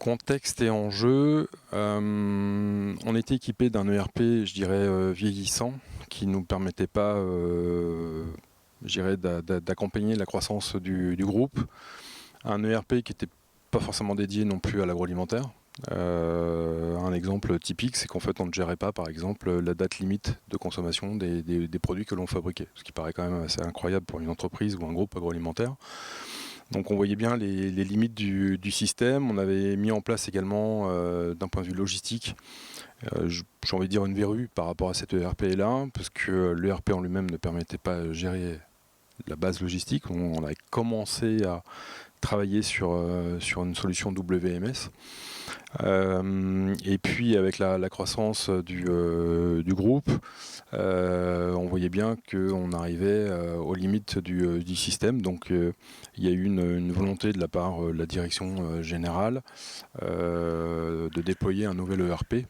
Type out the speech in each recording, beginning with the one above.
Contexte et enjeu, on était équipé d'un ERP, je dirais, vieillissant, qui ne nous permettait pas, je dirais, d'accompagner la croissance du groupe. Un ERP qui n'était pas forcément dédié non plus à l'agroalimentaire. Un exemple typique, c'est qu'en fait on ne gérait pas par exemple la date limite de consommation des produits que l'on fabriquait, ce qui paraît quand même assez incroyable pour une entreprise ou un groupe agroalimentaire. Donc on voyait bien les limites du système. On avait mis en place également, d'un point de vue logistique, j'ai envie de dire une verrue par rapport à cet ERP-là, parce que l'ERP en lui-même ne permettait pas de gérer la base logistique. On a commencé à travailler sur une solution WMS. Et puis avec la croissance du groupe, on voyait bien qu'on arrivait aux limites du système. Donc il y a eu une volonté de la part de la direction générale de déployer un nouvel ERP.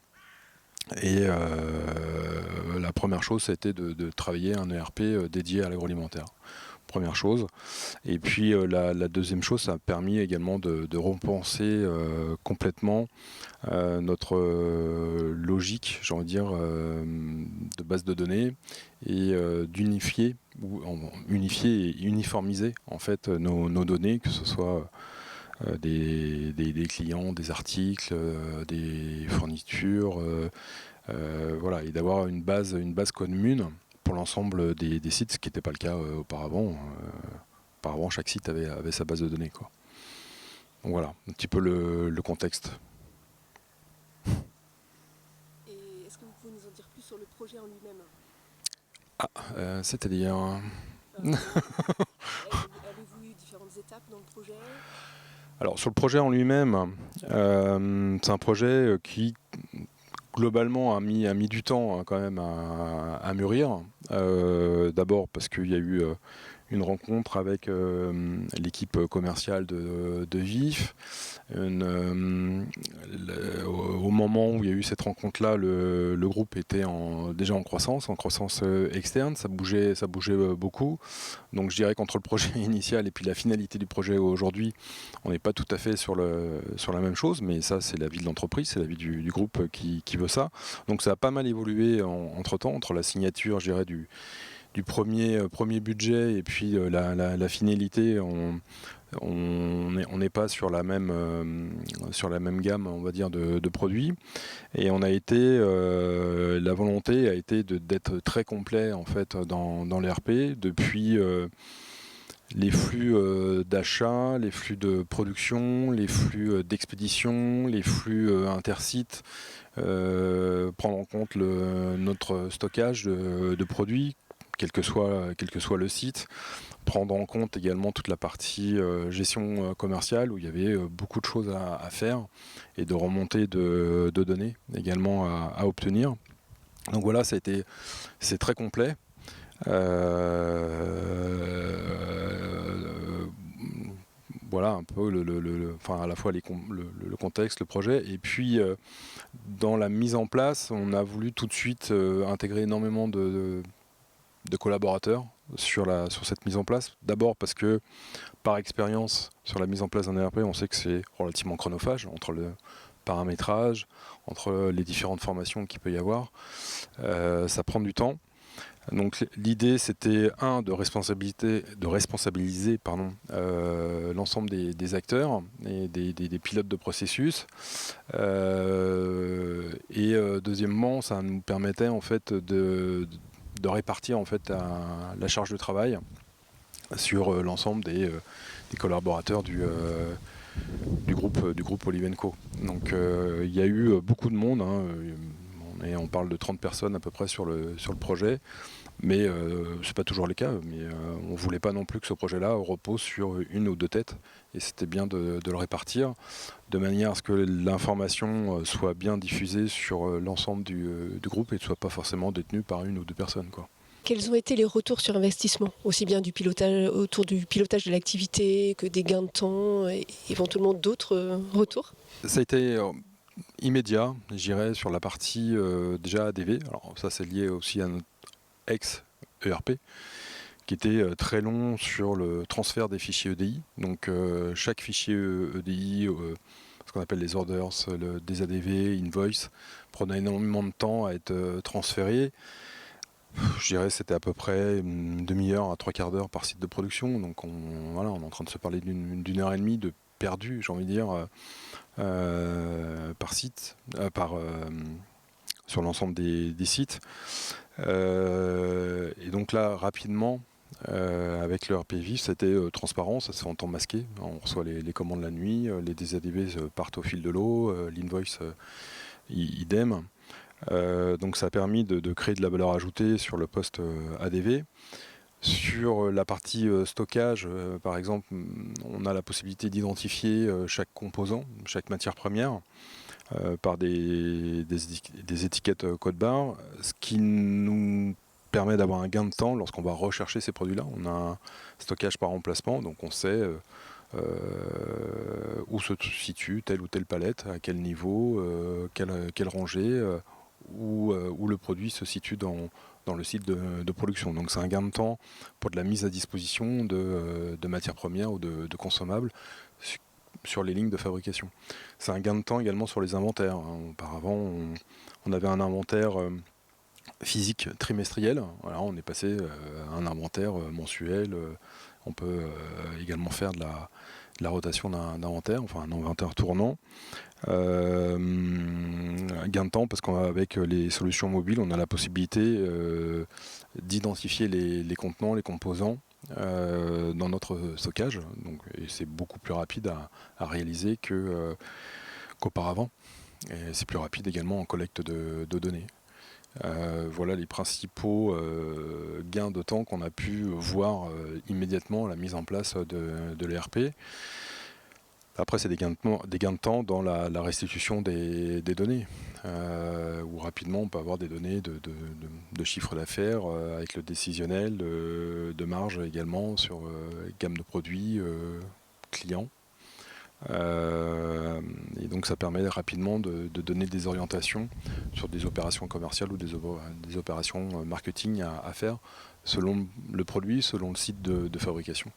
Et la première chose, c'était de travailler un ERP dédié à l'agroalimentaire. Première chose. Et puis la deuxième chose, ça a permis également de repenser complètement notre logique, j'ai envie de dire, de base de données et d'unifier unifier et uniformiser en fait nos données, que ce soit des clients, des articles, des fournitures, voilà, et d'avoir une base commune pour l'ensemble des sites, ce qui n'était pas le cas auparavant. Auparavant, chaque site avait sa base de données, quoi. Donc voilà, un petit peu le contexte. Et est-ce que vous pouvez nous en dire plus sur le projet en lui-même? C'est-à-dire... Avez-vous eu différentes étapes dans le projet? Alors sur le projet en lui-même, c'est un projet qui globalement a mis du temps hein, quand même à mûrir. D'abord parce qu'il y a eu une rencontre avec l'équipe commerciale de VIF. Au moment où il y a eu cette rencontre-là, le groupe était déjà en croissance externe. Ça bougeait beaucoup. Donc je dirais qu'entre le projet initial et puis la finalité du projet aujourd'hui, on n'est pas tout à fait sur la même chose, mais ça c'est la vie de l'entreprise, c'est la vie du groupe qui veut ça. Donc ça a pas mal évolué entre-temps, entre la signature, je dirais, du premier budget et puis la finalité. On n'est pas sur la même gamme, on va dire, de produits. Et on a été, la volonté a été d'être très complet en fait dans l'ERP, depuis les flux d'achat, les flux de production, les flux d'expédition, les flux intersites, prendre en compte notre stockage de produits, quel que soit le site, prendre en compte également toute la partie gestion commerciale, où il y avait beaucoup de choses à faire, et de remontée de données également à obtenir. Donc voilà, c'est très complet. Voilà un peu enfin, à la fois le contexte, le projet, et puis dans la mise en place, on a voulu tout de suite intégrer énormément de collaborateurs sur cette mise en place. D'abord parce que par expérience sur la mise en place d'un ERP, on sait que c'est relativement chronophage entre le paramétrage, entre les différentes formations qu'il peut y avoir. Ça prend du temps. Donc l'idée c'était de responsabiliser l'ensemble des acteurs et des pilotes de processus. Et deuxièmement, ça nous permettait en fait de répartir en fait la charge de travail sur l'ensemble des collaborateurs du groupe Olivenco. Donc il y a eu beaucoup de monde, hein, on parle de 30 personnes à peu près sur le projet, mais c'est pas toujours le cas, mais on voulait pas non plus que ce projet-là repose sur une ou deux têtes, et c'était bien de le répartir de manière à ce que l'information soit bien diffusée sur l'ensemble du groupe et ne soit pas forcément détenue par une ou deux personnes, quoi. Quels ont été les retours sur investissement, aussi bien autour du pilotage de l'activité que des gains de temps et éventuellement d'autres retours? Ça a été immédiat, je dirais, sur la partie déjà ADV. Alors ça, c'est lié aussi à notre ex-ERP, qui était très long sur le transfert des fichiers EDI. Donc chaque fichier EDI, ce qu'on appelle les orders, des ADV, invoice, prenaient énormément de temps à être transférés. Je dirais que c'était à peu près une demi-heure à trois quarts d'heure par site de production. Donc on est en train de se parler d'une heure et demie de perdu, j'ai envie de dire, par site, sur l'ensemble des sites. Et donc là, rapidement, avec le RP Vif, c'était transparent, ça se fait en temps masqué. On reçoit les commandes la nuit, les DADV partent au fil de l'eau, l'invoice idem. Donc ça a permis de créer de la valeur ajoutée sur le poste ADV. Sur la partie stockage, par exemple, on a la possibilité d'identifier chaque composant, chaque matière première, par des étiquettes code barre, ce qui nous permet d'avoir un gain de temps lorsqu'on va rechercher ces produits-là. On a un stockage par emplacement, donc on sait où se situe telle ou telle palette, à quel niveau, quelle rangée, où le produit se situe dans le site de production. Donc c'est un gain de temps pour de la mise à disposition de matières premières ou de consommables sur les lignes de fabrication. C'est un gain de temps également sur les inventaires. Auparavant, on avait un inventaire physique trimestriel. Voilà, on est passé à un inventaire mensuel. On peut également faire de la rotation d'inventaire, enfin un inventaire tournant. Un gain de temps parce qu'avec les solutions mobiles, on a la possibilité d'identifier les contenants, les composants dans notre stockage. Donc, et c'est beaucoup plus rapide à réaliser qu'auparavant. Et c'est plus rapide également en collecte de données. Voilà les principaux gains de temps qu'on a pu voir immédiatement à la mise en place de l'ERP. Après, c'est des gains de temps dans la restitution des données, où rapidement on peut avoir des données de chiffre d'affaires avec le décisionnel, de marge également sur gamme de produits clients. Et donc ça permet rapidement de donner des orientations sur des opérations commerciales ou des opérations marketing à faire selon le produit, selon le site de fabrication.